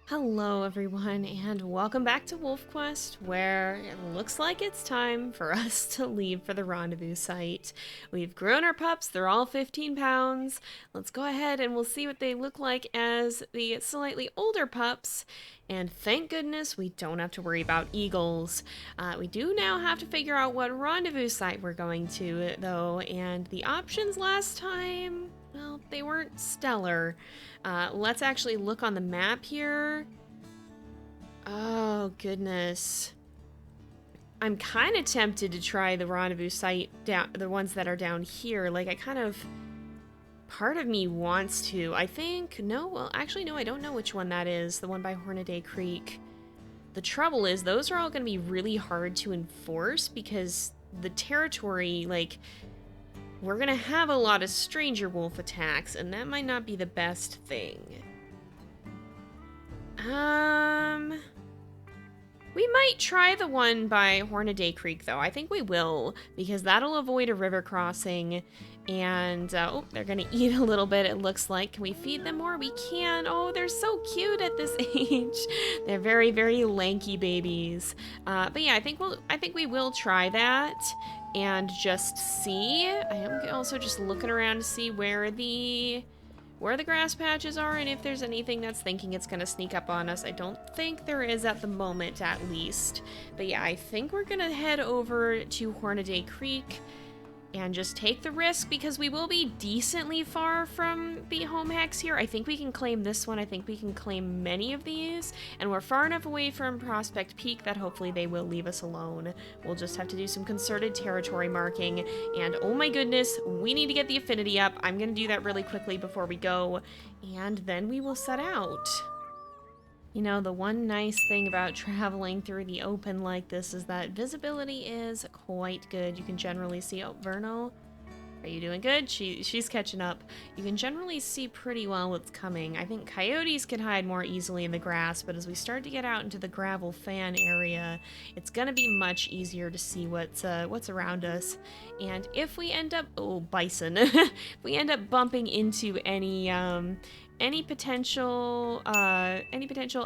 Hello everyone and welcome back to WolfQuest, where it looks like it's time for us to leave for the rendezvous site. We've grown our pups, they're all 15 pounds. Let's go ahead and we'll see what they look like as the slightly older pups. And thank goodness we don't have to worry about eagles. We do now have to figure out what rendezvous site we're going to though, and the options last time, well, they weren't stellar. Let's actually look on the map here. Oh, goodness. I'm kind of tempted to try the rendezvous site, the ones that are down here. Like, part of me wants to. I think, no, well, actually, no, I don't know which one that is. The one by Hornaday Creek. The trouble is, those are all going to be really hard to enforce because the territory, like, we're gonna have a lot of stranger wolf attacks, and that might not be the best thing. We might try the one by Hornaday Creek, though. I think we will, because that'll avoid a river crossing. And, oh, they're gonna eat a little bit, it looks like. Can we feed them more? We can. Oh, they're so cute at this age. They're very, very lanky babies. But yeah, I think we will try that and just see. I am also just looking around to see where the grass patches are and if there's anything that's thinking it's gonna sneak up on us. I don't think there is at the moment, at least. But yeah, I think we're gonna head over to Hornaday Creek and just take the risk because we will be decently far from the home hex here. I think we can claim this one. I think we can claim many of these, and we're far enough away from Prospect Peak that hopefully they will leave us alone. We'll just have to do some concerted territory marking, and oh my goodness, we need to get the affinity up. I'm gonna do that really quickly before we go, and then we will set out. You know, the one nice thing about traveling through the open like this is that visibility is quite good. You can generally see, oh, Vernal, are you doing good? She's catching up. You can generally see pretty well what's coming. I think coyotes can hide more easily in the grass, but as we start to get out into the gravel fan area, it's gonna be much easier to see what's around us. And if we end up, oh, bison, if we end up bumping into any potential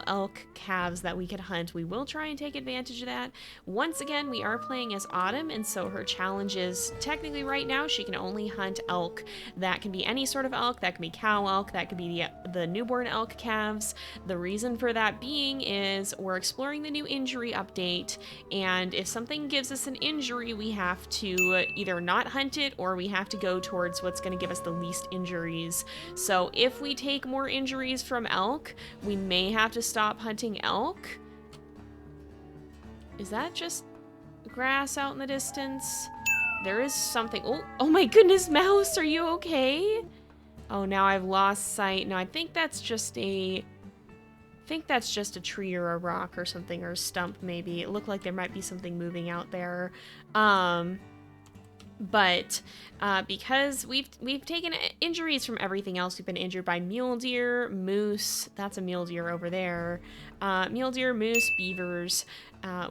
elk calves that we could hunt, we will try and take advantage of that. Once again, we are playing as Autumn, and so her challenge is technically right now she can only hunt elk. That can be any sort of elk, that can be cow elk, that could be the newborn elk calves. The reason for that being is we're exploring the new injury update, and if something gives us an injury, we have to either not hunt it or we have to go towards what's going to give us the least injuries. So if we take more injuries from elk, we may have to stop hunting elk. Is that just grass out in the distance? There is something. Oh my goodness, mouse, are you okay? Oh, now I've lost sight. No, I think that's just a tree or a rock or something, or a stump maybe. It looked like there might be something moving out there. But because we've taken injuries from everything else, we've been injured by mule deer, moose, that's a mule deer over there, mule deer, moose, beavers.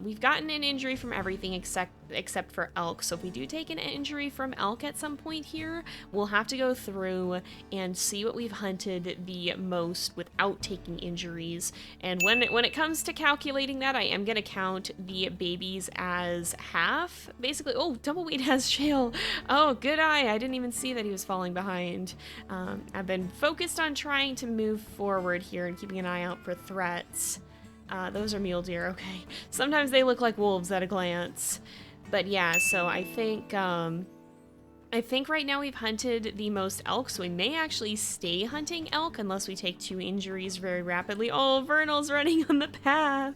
We've gotten an injury from everything except for elk. So if we do take an injury from elk at some point here, we'll have to go through and see what we've hunted the most without taking injuries. And when it comes to calculating that, I am gonna count the babies as half. Basically, oh, Tumbleweed has shale. Oh, good eye. I didn't even see that he was falling behind. I've been focused on trying to move forward here and keeping an eye out for threats. Those are mule deer, okay. Sometimes they look like wolves at a glance. But yeah, so I think right now we've hunted the most elk, so we may actually stay hunting elk unless we take 2 injuries very rapidly. Oh, Vernal's running on the path.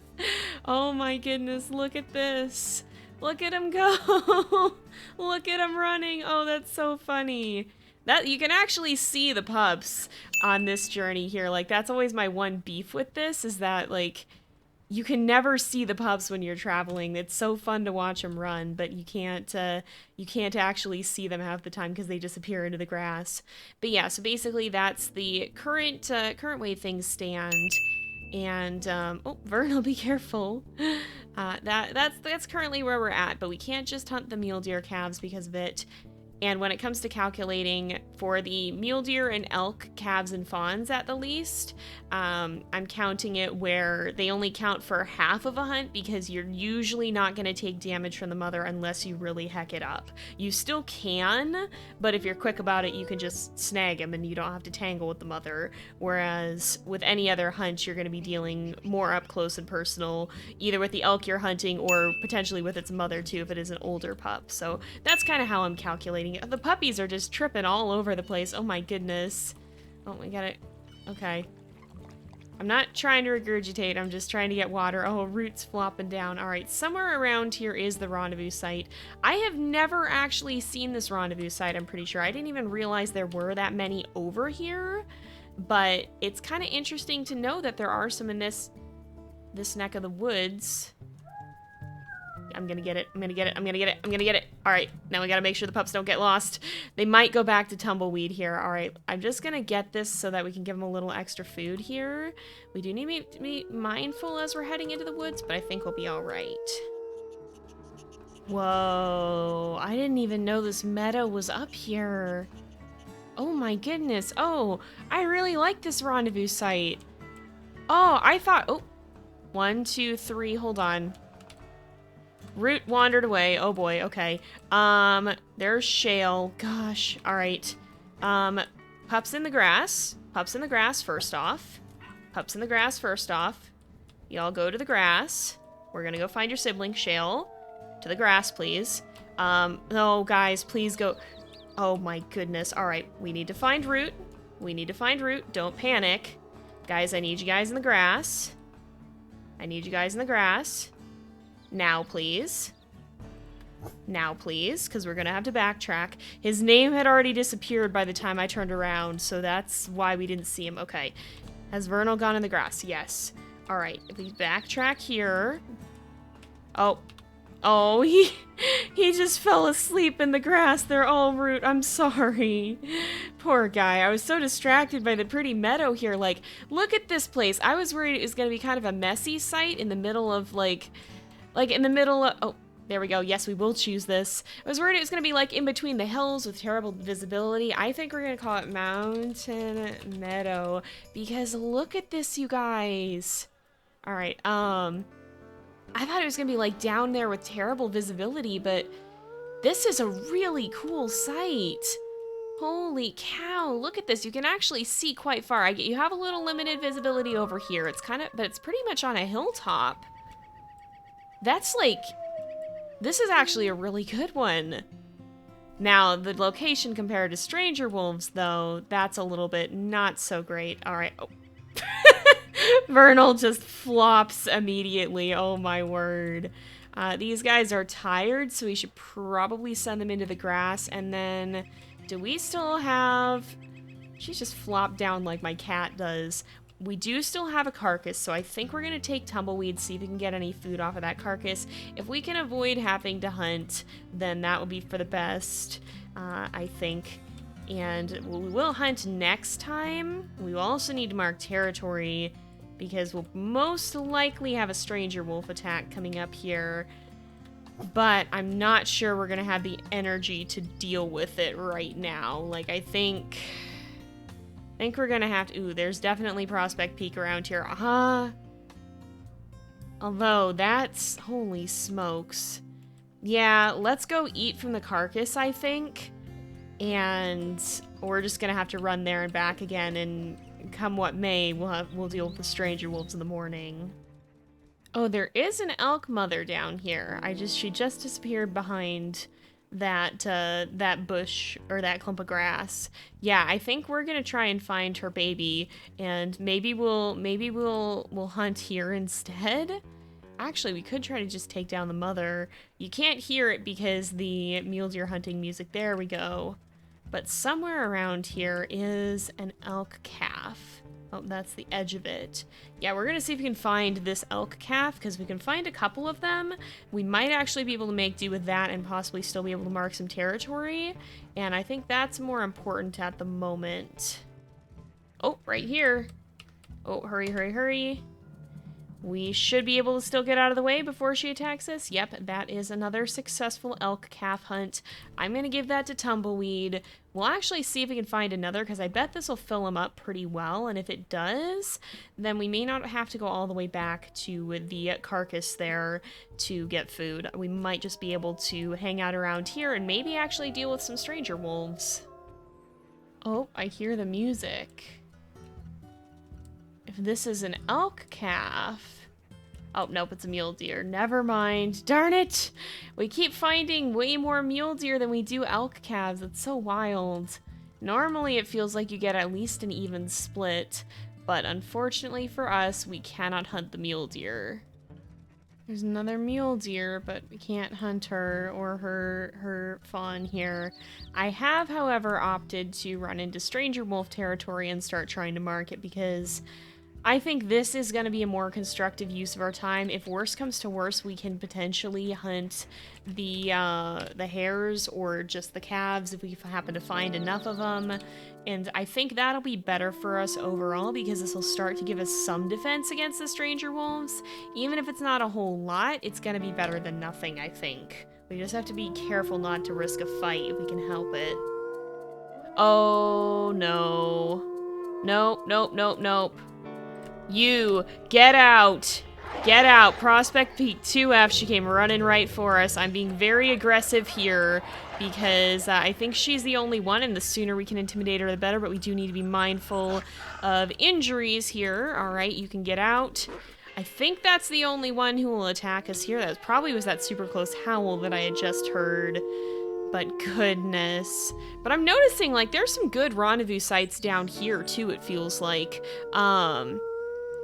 Oh my goodness, look at this. Look at him go. Look at him running. Oh, that's so funny. That you can actually see the pups on this journey here. Like, that's always my one beef with this, is that, like, you can never see the pups when you're traveling. It's so fun to watch them run, but you can't actually see them half the time because they disappear into the grass. But yeah, so basically that's the current way things stand. And oh, Vernal, be careful. That's currently where we're at, but we can't just hunt the mule deer calves because of it. And when it comes to calculating for the mule deer and elk, calves and fawns at the least, I'm counting it where they only count for half of a hunt because you're usually not going to take damage from the mother unless you really heck it up. You still can, but if you're quick about it, you can just snag him and you don't have to tangle with the mother. Whereas with any other hunt, you're going to be dealing more up close and personal, either with the elk you're hunting or potentially with its mother too if it is an older pup. So that's kind of how I'm calculating. The puppies are just tripping all over the place. Oh my goodness. Oh, we got it. Okay. I'm not trying to regurgitate. I'm just trying to get water. Oh, roots flopping down. All right, somewhere around here is the rendezvous site. I have never actually seen this rendezvous site, I'm pretty sure. I didn't even realize there were that many over here. But it's kind of interesting to know that there are some in this neck of the woods. I'm gonna get it. I'm gonna get it. I'm gonna get it. I'm gonna get it. All right, now we gotta make sure the pups don't get lost. They might go back to tumbleweed here. All right, I'm just gonna get this so that we can give them a little extra food here. We do need to be mindful as we're heading into the woods, but I think we'll be all right. Whoa, I didn't even know this meadow was up here. Oh my goodness. Oh, I really like this rendezvous site. Oh, I thought, oh, 1, 2, 3, hold on. Root wandered away. Oh boy, okay. There's shale. Gosh, all right. Pups in the grass. Pups in the grass first off. Pups in the grass first off. Y'all go to the grass. We're gonna go find your sibling, Shale. To the grass, please. No, guys, please go. Oh my goodness. All right, we need to find Root. We need to find Root. Don't panic. Guys, I need you guys in the grass. I need you guys in the grass. Now, please. Now, please, because we're going to have to backtrack. His name had already disappeared by the time I turned around, so that's why we didn't see him. Okay. Has Vernal gone in the grass? Yes. All right, if we backtrack here. Oh. Oh, he just fell asleep in the grass. They're all Root. I'm sorry. Poor guy. I was so distracted by the pretty meadow here. Like, look at this place. I was worried it was going to be kind of a messy site in the middle of, like in the middle of, oh, there we go. Yes, we will choose this. I was worried it was going to be like in between the hills with terrible visibility. I think we're going to call it Mountain Meadow because look at this, you guys. All right. I thought it was going to be like down there with terrible visibility, but this is a really cool site. Holy cow, look at this. You can actually see quite far. You have a little limited visibility over here. It's kind of, but it's pretty much on a hilltop. That's like, this is actually a really good one. Now, the location compared to stranger wolves, though, that's a little bit not so great. All right. Oh. Vernal just flops immediately. Oh, my word. These guys are tired, so we should probably send them into the grass. And then, do we still have... She's just flopped down like my cat does. We do still have a carcass, so I think we're going to take Tumbleweed, see if we can get any food off of that carcass. If we can avoid having to hunt, then that would be for the best, I think. And we will hunt next time. We will also need to mark territory, because we'll most likely have a stranger wolf attack coming up here. But I'm not sure we're going to have the energy to deal with it right now. Like, I think we're gonna have to... Ooh, there's definitely Prospect Peak around here. Although, that's... Holy smokes. Yeah, let's go eat from the carcass, I think. And we're just gonna have to run there and back again, and come what may, we'll deal with the stranger wolves in the morning. Oh, there is an elk mother down here. She just disappeared behind that bush or that clump of grass. Yeah, I think we're gonna try and find her baby, and maybe we'll hunt here instead. Actually, we could try to just take down the mother. You can't hear it because the mule deer hunting music. There we go. But somewhere around here is an elk calf. Oh, that's the edge of it. Yeah, we're gonna see if we can find this elk calf, because we can find a couple of them. We might actually be able to make do with that and possibly still be able to mark some territory. And I think that's more important at the moment. Oh, right here. Oh, hurry, hurry, hurry. We should be able to still get out of the way before she attacks us. Yep, that is another successful elk calf hunt. I'm going to give that to Tumbleweed. We'll actually see if we can find another, because I bet this will fill him up pretty well, and if it does, then we may not have to go all the way back to the carcass there to get food. We might just be able to hang out around here and maybe actually deal with some stranger wolves. Oh, I hear the music. If this is an elk calf... Oh, nope, it's a mule deer. Never mind. Darn it! We keep finding way more mule deer than we do elk calves. It's so wild. Normally, it feels like you get at least an even split, but unfortunately for us, we cannot hunt the mule deer. There's another mule deer, but we can't hunt her or her fawn here. I have, however, opted to run into stranger wolf territory and start trying to mark it, because I think this is going to be a more constructive use of our time. If worse comes to worse, we can potentially hunt the hares or just the calves if we happen to find enough of them. And I think that'll be better for us overall, because this will start to give us some defense against the stranger wolves. Even if it's not a whole lot, it's going to be better than nothing, I think. We just have to be careful not to risk a fight if we can help it. Oh, no. Nope, nope, nope, nope. You, get out! Get out! Prospect Peak 2F, she came running right for us. I'm being very aggressive here because I think she's the only one, and the sooner we can intimidate her, the better, but we do need to be mindful of injuries here. Alright, you can get out. I think that's the only one who will attack us here. That probably was that super close howl that I had just heard. But goodness. But I'm noticing, like, there's some good rendezvous sites down here, too, it feels like.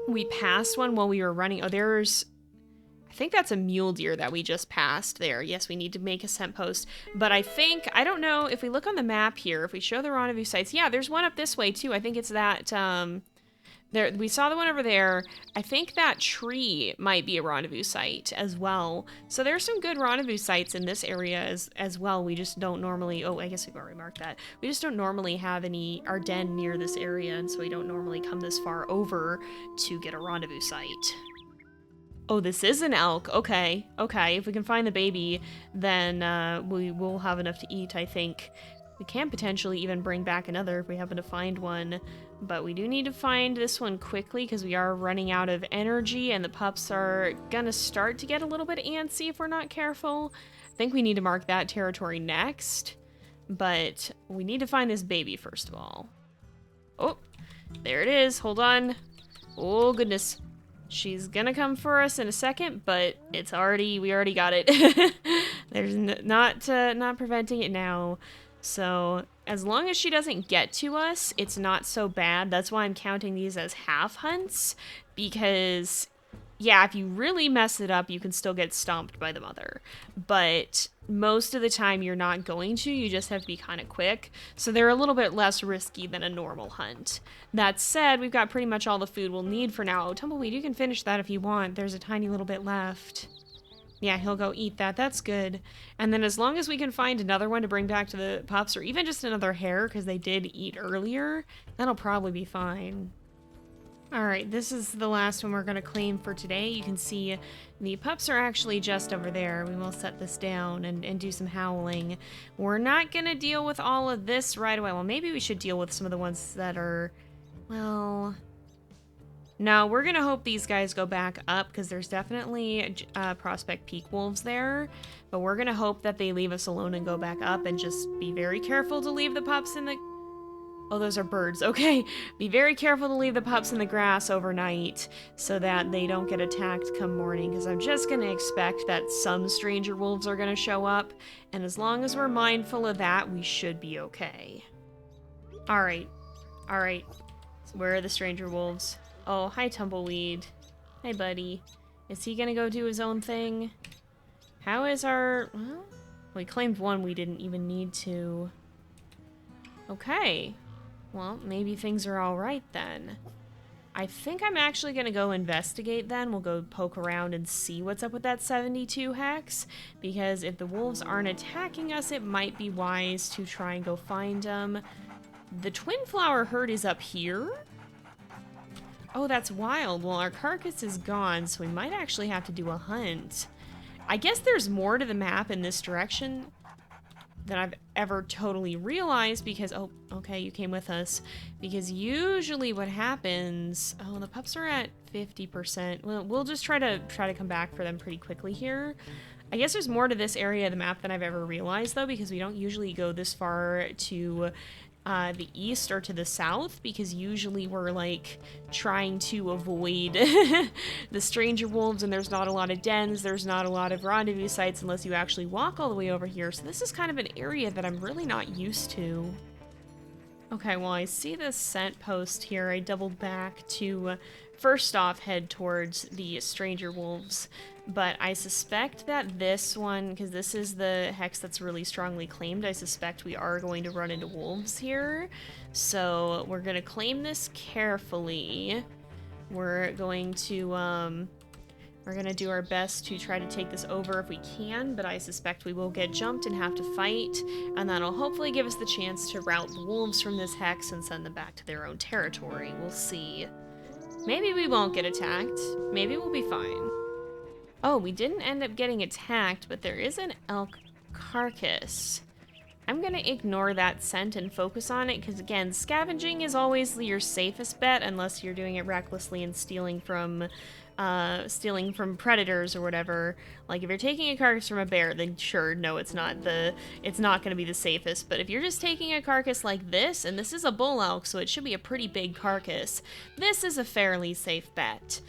We passed one while we were running. Oh, there's... I think that's a mule deer that we just passed there. Yes, we need to make a scent post. But I think... I don't know, if we look on the map here, if we show the rendezvous sites... Yeah, there's one up this way, too. I think it's that... There, we saw the one over there. I think that tree might be a rendezvous site as well. So there's some good rendezvous sites in this area as well. We just don't normally... Oh, I guess we've already marked that. We just don't normally have our den near this area, and so we don't normally come this far over to get a rendezvous site. Oh, this is an elk. Okay, okay. If we can find the baby, then we will have enough to eat, I think. We can potentially even bring back another if we happen to find one. But we do need to find this one quickly because we are running out of energy and the pups are gonna start to get a little bit antsy if we're not careful. I think we need to mark that territory next. But we need to find this baby first of all. Oh, there it is. Hold on. Oh, goodness. She's gonna come for us in a second, but we already got it. There's not preventing it now. So, as long as she doesn't get to us, it's not so bad. That's why I'm counting these as half hunts, because, yeah, if you really mess it up, you can still get stomped by the mother. But most of the time, you're not going to. You just have to be kind of quick. So they're a little bit less risky than a normal hunt. That said, we've got pretty much all the food we'll need for now. Oh, Tumbleweed, you can finish that if you want. There's a tiny little bit left. Yeah, he'll go eat that. That's good. And then as long as we can find another one to bring back to the pups, or even just another hare, because they did eat earlier, that'll probably be fine. Alright, this is the last one we're going to claim for today. You can see the pups are actually just over there. We will set this down and do some howling. We're not going to deal with all of this right away. Well, maybe we should deal with some of the ones that are, well... No, we're going to hope these guys go back up, because there's definitely Prospect Peak wolves there. But we're going to hope that they leave us alone and go back up, and just be very careful to leave the pups in the... Oh, those are birds. Okay. Be very careful to leave the pups in the grass overnight, so that they don't get attacked come morning, because I'm just going to expect that some stranger wolves are going to show up. And as long as we're mindful of that, we should be okay. Alright. Alright. So where are the stranger wolves? Oh, hi, Tumbleweed. Hi, buddy. Is he gonna go do his own thing? How is our... Well, we claimed one we didn't even need to. Okay. Well, maybe things are alright then. I think I'm actually gonna go investigate then. We'll go poke around and see what's up with that 72 hex. Because if the wolves aren't attacking us, it might be wise to try and go find them. The Twin Flower herd is up here. Oh, that's wild. Well, our carcass is gone, so we might actually have to do a hunt. I guess there's more to the map in this direction than I've ever totally realized because, oh, okay, you came with us. Because usually what happens, oh, the pups are at 50%. Well, we'll just try to come back for them pretty quickly here. I guess there's more to this area of the map than I've ever realized, though, because we don't usually go this far to the east or to the south, because usually we're, like, trying to avoid the stranger wolves, and there's not a lot of dens, there's not a lot of rendezvous sites unless you actually walk all the way over here, so this is kind of an area that I'm really not used to. Okay, well, I see this scent post here. I doubled back to, first off, head towards the stranger wolves, but I suspect that this one, because this is the hex that's really strongly claimed, I suspect we are going to run into wolves here. So we're going to claim this carefully. We're going to do our best to try to take this over if we can, but I suspect we will get jumped and have to fight, and that'll hopefully give us the chance to rout the wolves from this hex and send them back to their own territory. We'll see. Maybe we won't get attacked. Maybe we'll be fine. Oh, we didn't end up getting attacked, but there is an elk carcass. I'm gonna ignore that scent and focus on it, because again, scavenging is always your safest bet, unless you're doing it recklessly and stealing from predators or whatever. Like, if you're taking a carcass from a bear, then sure, no, it's not gonna be the safest. But if you're just taking a carcass like this, and this is a bull elk, so it should be a pretty big carcass, this is a fairly safe bet.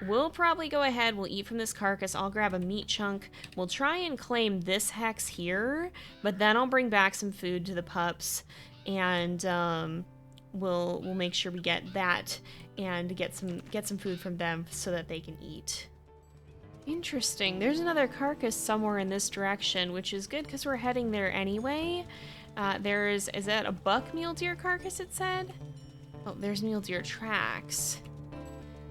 We'll probably go ahead, we'll eat from this carcass, I'll grab a meat chunk, we'll try and claim this hex here, but then I'll bring back some food to the pups, and we'll make sure we get that, and get some food from them so that they can eat. Interesting, there's another carcass somewhere in this direction, which is good because we're heading there anyway. Is that a buck mule deer carcass it said? Oh, there's mule deer tracks.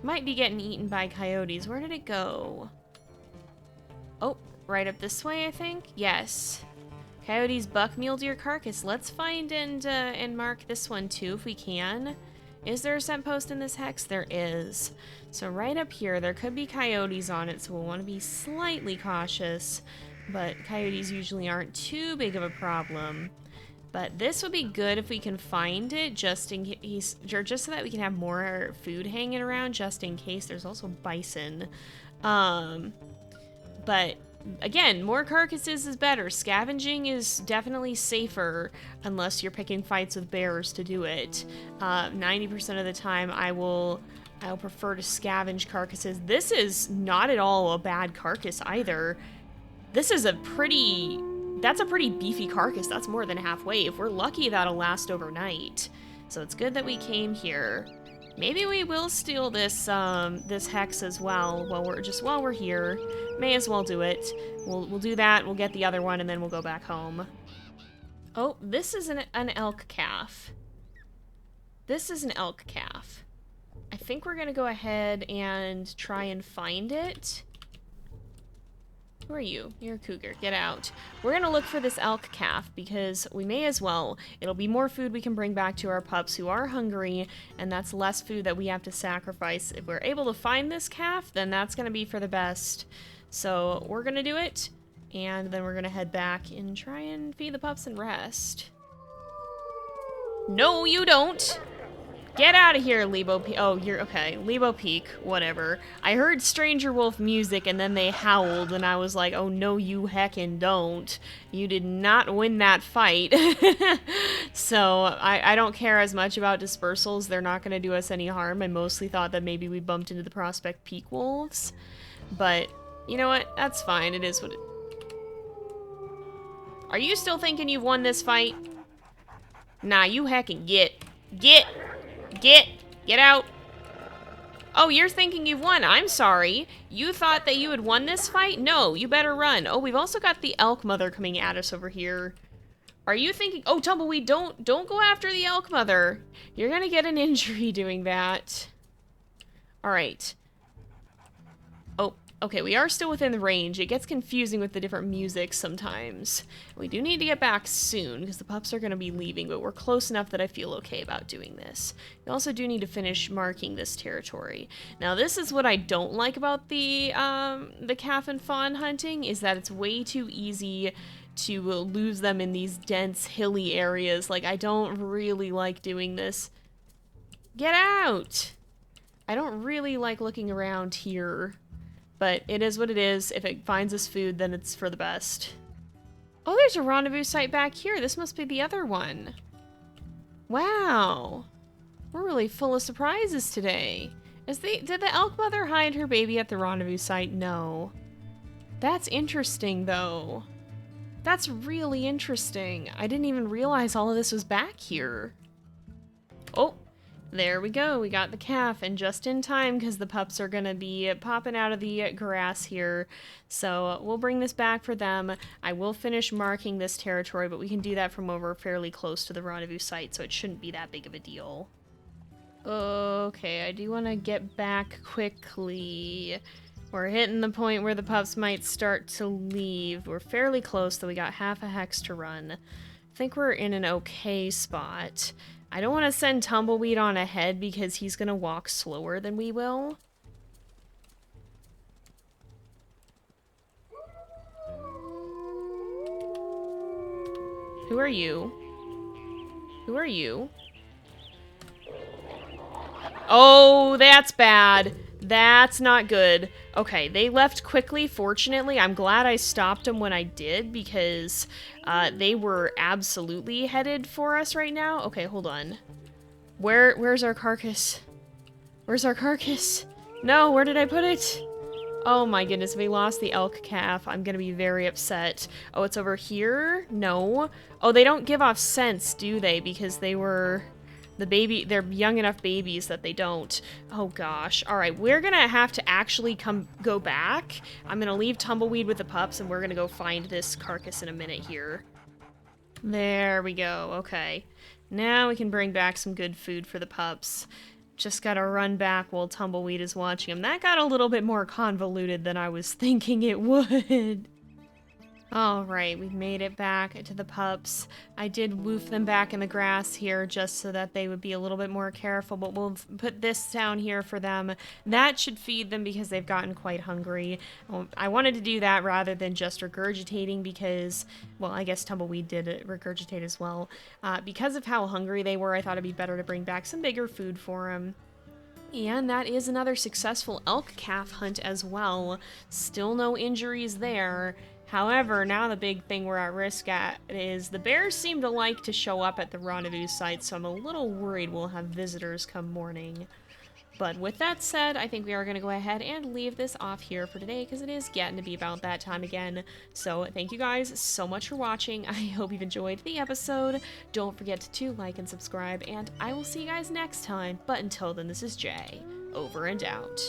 Might be getting eaten by coyotes. Where did it go? Oh, right up this way, I think? Yes. Coyotes, buck, mule deer carcass. Let's find and mark this one too if we can. Is there a scent post in this hex? There is. So right up here, there could be coyotes on it, so we'll want to be slightly cautious. But coyotes usually aren't too big of a problem. But this would be good if we can find it, just in case, or just so that we can have more food hanging around, just in case. There's also bison. But again, more carcasses is better. Scavenging is definitely safer, unless you're picking fights with bears to do it. 90% of the time, I'll prefer to scavenge carcasses. This is not at all a bad carcass either. This is that's a pretty beefy carcass. That's more than halfway. If we're lucky, that'll last overnight. So it's good that we came here. Maybe we will steal this this hex as well while we're here. May as well do it. We'll do that. We'll get the other one and then we'll go back home. Oh, this is an elk calf. This is an elk calf. I think we're gonna go ahead and try and find it. Who are you? You're a cougar. Get out. We're gonna look for this elk calf because we may as well. It'll be more food we can bring back to our pups who are hungry, and that's less food that we have to sacrifice. If we're able to find this calf, then that's gonna be for the best. So we're gonna do it, and then we're gonna head back and try and feed the pups and rest. No, you don't! Get out of here, Lebo Peak. Oh, you're okay. Lebo Peak, whatever. I heard Stranger Wolf music and then they howled and I was like, oh no you heckin' don't. You did not win that fight. So, I don't care as much about dispersals. They're not going to do us any harm. I mostly thought that maybe we bumped into the Prospect Peak wolves. But, you know what? That's fine. It is what it... Are you still thinking you've won this fight? Nah, you heckin' Get out. Oh, you're thinking you've won. I'm sorry. You thought that you had won this fight? No, you better run. Oh, we've also got the elk mother coming at us over here. Are you thinking... Oh, Tumbleweed, don't go after the elk mother. You're gonna get an injury doing that. All right. Oh, Okay, we are still within the range. It gets confusing with the different music sometimes. We do need to get back soon because the pups are going to be leaving, but we're close enough that I feel okay about doing this. We also do need to finish marking this territory. Now, this is what I don't like about the calf and fawn hunting, is that it's way too easy to lose them in these dense, hilly areas. Like, I don't really like doing this. Get out! I don't really like looking around here. But it is what it is. If it finds us food, then it's for the best. Oh, there's a rendezvous site back here. This must be the other one. Wow. We're really full of surprises today. Did the elk mother hide her baby at the rendezvous site? No. That's interesting, though. That's really interesting. I didn't even realize all of this was back here. Oh. There we go, we got the calf, and just in time because the pups are gonna be popping out of the grass here. So we'll bring this back for them. I will finish marking this territory, but we can do that from when we're fairly close to the rendezvous site, so it shouldn't be that big of a deal. Okay, I do want to get back quickly. We're hitting the point where the pups might start to leave. We're fairly close, though we got half a hex to run. I think we're in an okay spot. I don't want to send Tumbleweed on ahead because he's going to walk slower than we will. Who are you? Who are you? Oh, that's bad. That's not good. Okay, they left quickly, fortunately. I'm glad I stopped them when I did because they were absolutely headed for us right now. Okay, hold on. Where's our carcass? Where's our carcass? No, where did I put it? Oh my goodness, we lost the elk calf. I'm gonna be very upset. Oh, it's over here? No. Oh, they don't give off scents, do they? Because they were... they're young enough babies that they don't. Oh gosh. Alright, we're gonna have to actually go back. I'm gonna leave Tumbleweed with the pups and we're gonna go find this carcass in a minute here. There we go, okay. Now we can bring back some good food for the pups. Just gotta run back while Tumbleweed is watching them. That got a little bit more convoluted than I was thinking it would. Alright, we've made it back to the pups. I did woof them back in the grass here just so that they would be a little bit more careful, but we'll put this down here for them. That should feed them because they've gotten quite hungry. I wanted to do that rather than just regurgitating because, well, I guess Tumbleweed did regurgitate as well. Because of how hungry they were, I thought it'd be better to bring back some bigger food for them. And that is another successful elk calf hunt as well. Still no injuries there. However, now the big thing we're at risk at is the bears seem to like to show up at the rendezvous site, so I'm a little worried we'll have visitors come morning. But with that said, I think we are going to go ahead and leave this off here for today because it is getting to be about that time again. So thank you guys so much for watching. I hope you've enjoyed the episode. Don't forget to like and subscribe, and I will see you guys next time. But until then, this is Jay, over and out.